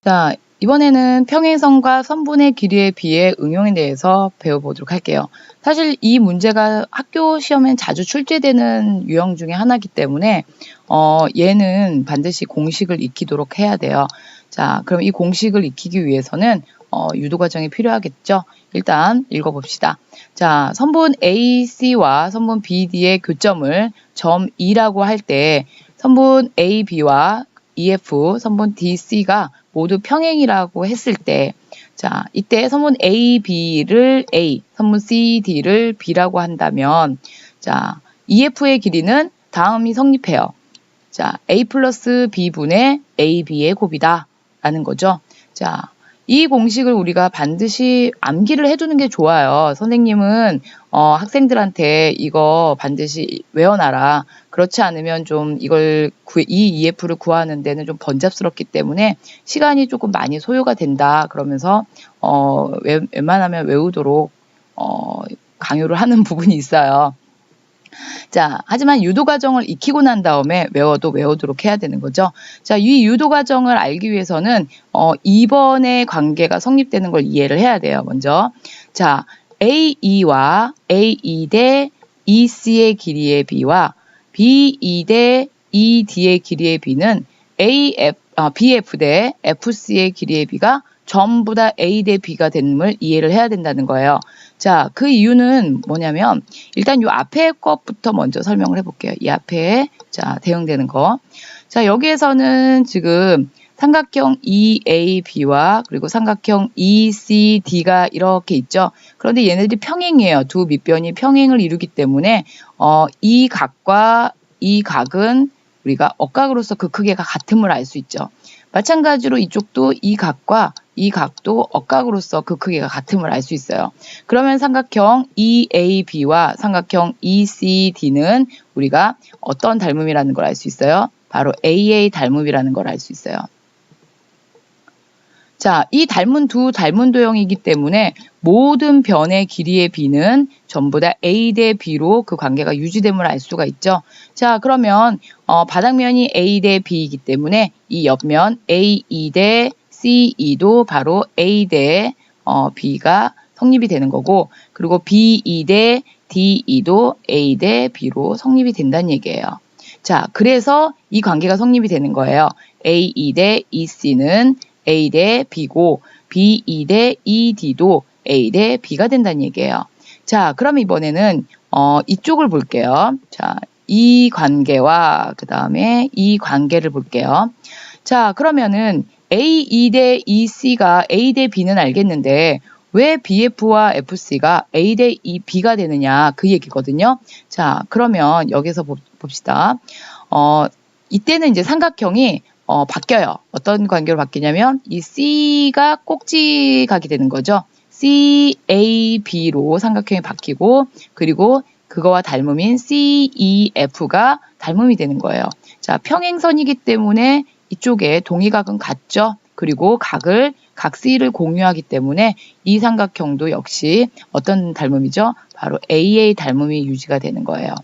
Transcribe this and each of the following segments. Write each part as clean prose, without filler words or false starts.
자, 이번에는 평행선과 선분의 길이에 비해 응용에 대해서 배워보도록 할게요. 사실 이 문제가 학교 시험엔 자주 출제되는 유형 중에 하나이기 때문에 얘는 반드시 공식을 익히도록 해야 돼요. 자, 그럼 이 공식을 익히기 위해서는 유도 과정이 필요하겠죠. 일단 읽어봅시다. 자, 선분 AC와 선분 BD의 교점을 점 E라고 할 때 선분 AB와 EF, 선분 DC가 모두 평행이라고 했을 때, 자, 이때 선분 AB를 A, 선분 CD를 B라고 한다면, 자, EF의 길이는 다음이 성립해요. 자, A 플러스 B분의 AB의 곱이다. 라는 거죠. 자, 이 공식을 우리가 반드시 암기를 해두는 게 좋아요. 선생님은 학생들한테 이거 반드시 외워놔라. 그렇지 않으면 좀 이걸 이 EF를 구하는 데는 좀 번잡스럽기 때문에 시간이 조금 많이 소요가 된다. 그러면서 웬만하면 외우도록 강요를 하는 부분이 있어요. 자, 하지만 유도 과정을 익히고 난 다음에 외우도록 해야 되는 거죠. 자, 이 유도 과정을 알기 위해서는 2번의 관계가 성립되는 걸 이해를 해야 돼요. 먼저. 자, AE와 AE 대 EC의 길이의 B와 BE 대 ED의 길이의 B는 BF 대 FC의 길이의 B가 전부 다 A 대 B가 됨을 이해를 해야 된다는 거예요. 자, 그 이유는 뭐냐면 일단 요 앞에 것부터 먼저 설명을 해볼게요. 이 앞에 자 대응되는 거. 자, 여기에서는 지금 삼각형 EAB와 그리고 삼각형 ECD가 이렇게 있죠. 그런데 얘네들이 평행이에요. 두 밑변이 평행을 이루기 때문에 이 각과 이 각은 우리가 억각으로서 그 크기가 같음을 알 수 있죠. 마찬가지로 이쪽도 이 각과 이 각도 억각으로서 그 크기가 같음을 알 수 있어요. 그러면 삼각형 EAB와 삼각형 ECD는 우리가 어떤 닮음이라는 걸 알 수 있어요? 바로 AA 닮음이라는 걸 알 수 있어요. 자, 이 두 닮은 도형이기 때문에 모든 변의 길이의 B는 전부 다 A 대 B로 그 관계가 유지됨을 알 수가 있죠. 자, 그러면 바닥면이 A 대 B이기 때문에 이 옆면 AE 대 CE도 바로 A 대 B가 성립이 되는 거고, 그리고 BE 대 DE도 A 대 B로 성립이 된다는 얘기예요. 자, 그래서 이 관계가 성립이 되는 거예요. AE 대 EC는 A 대 B고 BE 대 ED도 A 대 B가 된다는 얘기예요. 자, 그럼 이번에는 이쪽을 볼게요. 자, 이 관계와 그 다음에 이 관계를 볼게요. 자, 그러면은 AE 대 EC가 A 대 B는 알겠는데 왜 BF와 FC가 A 대 B가 되느냐 그 얘기거든요. 자, 그러면 여기서 봅시다. 이때는 이제 삼각형이 바뀌어요. 어떤 관계로 바뀌냐면 이 C가 꼭지각이 되는 거죠. CAB로 삼각형이 바뀌고 그리고 그거와 닮음인 CEF가 닮음이 되는 거예요. 자, 평행선이기 때문에 이쪽에 동의각은 같죠. 그리고 각 C를 공유하기 때문에 이 삼각형도 역시 어떤 닮음이죠? 바로 AA 닮음이 유지가 되는 거예요.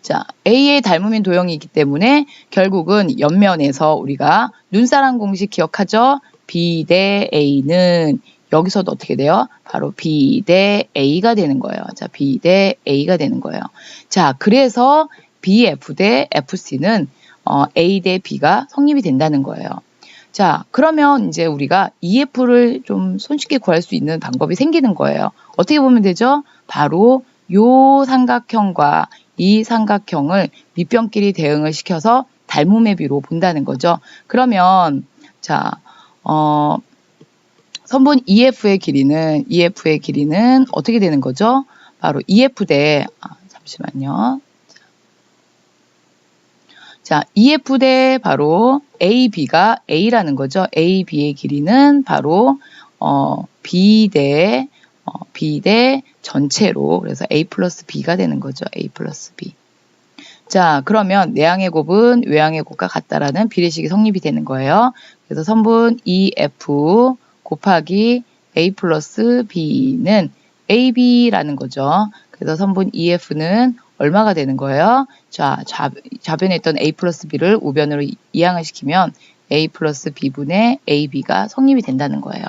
자, A의 닮음인 도형이기 때문에 결국은 옆면에서 우리가 눈사람 공식 기억하죠? B 대 A는 여기서도 어떻게 돼요? 바로 B 대 A가 되는 거예요. 자, B 대 A가 되는 거예요. 자, 그래서 BF 대 FC는 A 대 B가 성립이 된다는 거예요. 자, 그러면 이제 우리가 EF를 좀 손쉽게 구할 수 있는 방법이 생기는 거예요. 어떻게 보면 되죠? 바로 요 삼각형과 이 삼각형을 밑변끼리 대응을 시켜서 닮음의 비로 본다는 거죠. 그러면 자, 선분 EF의 길이는 어떻게 되는 거죠? 바로 EF 대 잠시만요. 자, EF 대 바로 AB가 A라는 거죠. AB의 길이는 바로 B 대 전체로 그래서 A 플러스 B가 되는 거죠. A 플러스 B. 자, 그러면 내항의 곱은 외항의 곱과 같다라는 비례식이 성립이 되는 거예요. 그래서 선분 EF 곱하기 A 플러스 B는 AB라는 거죠. 그래서 선분 EF는 얼마가 되는 거예요? 자, 좌변에 있던 A 플러스 B를 우변으로 이항을 시키면 A 플러스 B분의 AB가 성립이 된다는 거예요.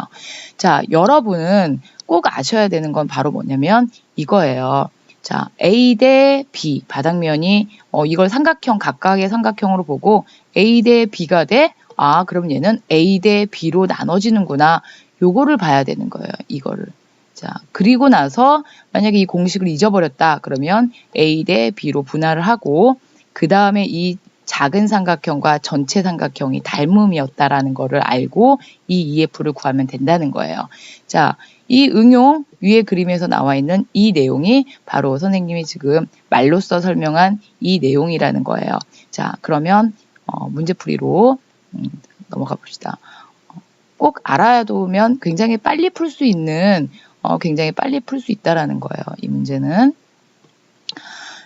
자, 여러분은 꼭 아셔야 되는 건 바로 뭐냐면 이거예요. 자, A 대 B 바닥면이 이걸 삼각형 각각의 삼각형으로 보고 A 대 B가 돼? 아, 그럼 얘는 A 대 B로 나눠지는구나. 요거를 봐야 되는 거예요. 이거를. 자, 그리고 나서 만약에 이 공식을 잊어버렸다. 그러면 A 대 B로 분할을 하고 그 다음에 이 작은 삼각형과 전체 삼각형이 닮음이었다라는 거를 알고 이 EF를 구하면 된다는 거예요. 자, 이 응용 위에 그림에서 나와 있는 이 내용이 바로 선생님이 지금 말로써 설명한 이 내용이라는 거예요. 자, 그러면 문제풀이로 넘어가 봅시다. 꼭 알아두면 굉장히 빨리 풀 수 있는 굉장히 빨리 풀 수 있다라는 거예요. 이 문제는.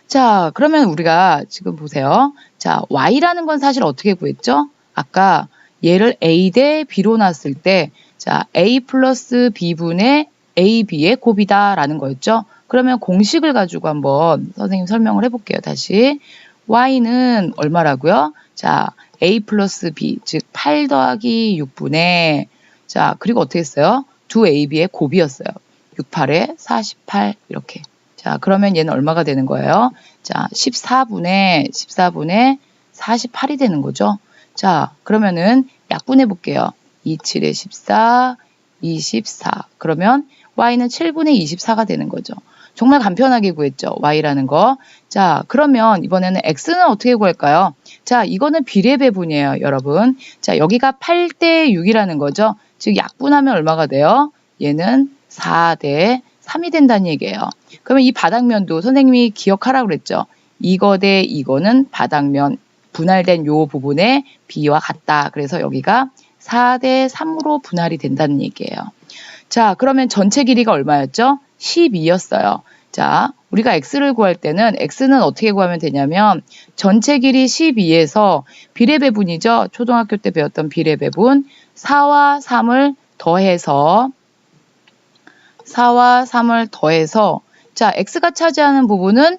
자, 그러면 우리가 지금 보세요. 자, y라는 건 사실 어떻게 구했죠? 아까 얘를 a 대 b로 놨을 때 자, a 플러스 b분의 ab의 곱이다라는 거였죠. 그러면 공식을 가지고 한번 선생님 설명을 해볼게요. 다시. y는 얼마라고요? 자, a 플러스 b, 즉 8 더하기 6분의 자, 그리고 어떻게 했어요? 2ab의 곱이었어요. 6, 8에 48 이렇게. 자, 그러면 얘는 얼마가 되는 거예요? 자, 14분의 48이 되는 거죠. 자, 그러면은 약분해 볼게요. 2, 7에 14, 24. 그러면 y는 7분의 24가 되는 거죠. 정말 간편하게 구했죠. y라는 거. 자, 그러면 이번에는 x는 어떻게 구할까요? 자, 이거는 비례 배분이에요, 여러분. 자, 여기가 8대 6이라는 거죠. 즉, 약분하면 얼마가 돼요? 얘는 4대 3이 된다는 얘기예요. 그러면 이 바닥면도 선생님이 기억하라고 그랬죠. 이거 대 이거는 바닥면 분할된 요 부분의 b와 같다. 그래서 여기가 4대 3으로 분할이 된다는 얘기예요. 자, 그러면 전체 길이가 얼마였죠? 12였어요. 자, 우리가 x를 구할 때는 x는 어떻게 구하면 되냐면 전체 길이 12에서 비례배분이죠. 초등학교 때 배웠던 비례배분 4와 3을 더해서 자, x가 차지하는 부분은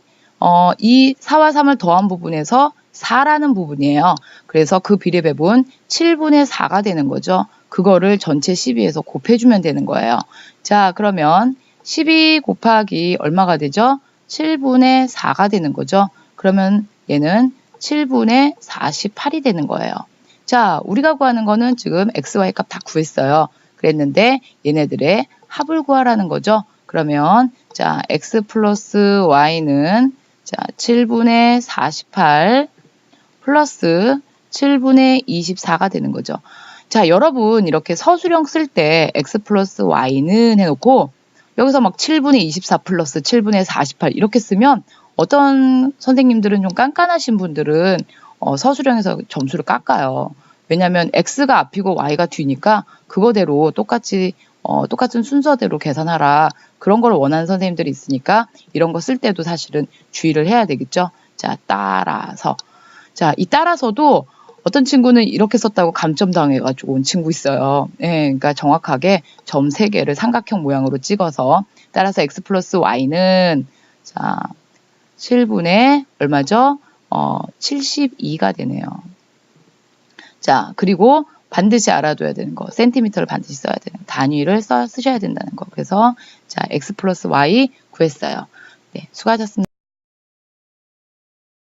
이 4와 3을 더한 부분에서 4라는 부분이에요. 그래서 그 비례배분 7분의 4가 되는 거죠. 그거를 전체 12에서 곱해주면 되는 거예요. 자, 그러면 12 곱하기 얼마가 되죠? 7분의 4가 되는 거죠. 그러면 얘는 7분의 48이 되는 거예요. 자, 우리가 구하는 거는 지금 x, y 값 다 구했어요. 그랬는데 얘네들의 합을 구하라는 거죠. 그러면 자, x 플러스 y는 자, 7분의 48 플러스 7분의 24가 되는 거죠. 자, 여러분 이렇게 서술형 쓸 때 x 플러스 y는 해놓고 여기서 막 7분의 24 플러스 7분의 48 이렇게 쓰면 어떤 선생님들은 좀 깐깐하신 분들은 서술형에서 점수를 깎아요. 왜냐하면 x가 앞이고 y가 뒤니까 그거대로 똑같은 순서대로 계산하라. 그런 걸 원하는 선생님들이 있으니까 이런 거 쓸 때도 사실은 주의를 해야 되겠죠. 자, 따라서. 자, 이 따라서도 어떤 친구는 이렇게 썼다고 감점 당해가지고 온 친구 있어요. 예, 그러니까 정확하게 점 3개를 삼각형 모양으로 찍어서 따라서 x 플러스 y는 자, 7분의 얼마죠? 72가 되네요. 자, 그리고 반드시 알아둬야 되는 거. 센티미터를 반드시 써야 되는 거. 단위를 쓰셔야 된다는 거. 그래서 자, x 플러스 y 구했어요. 네, 수고하셨습니다.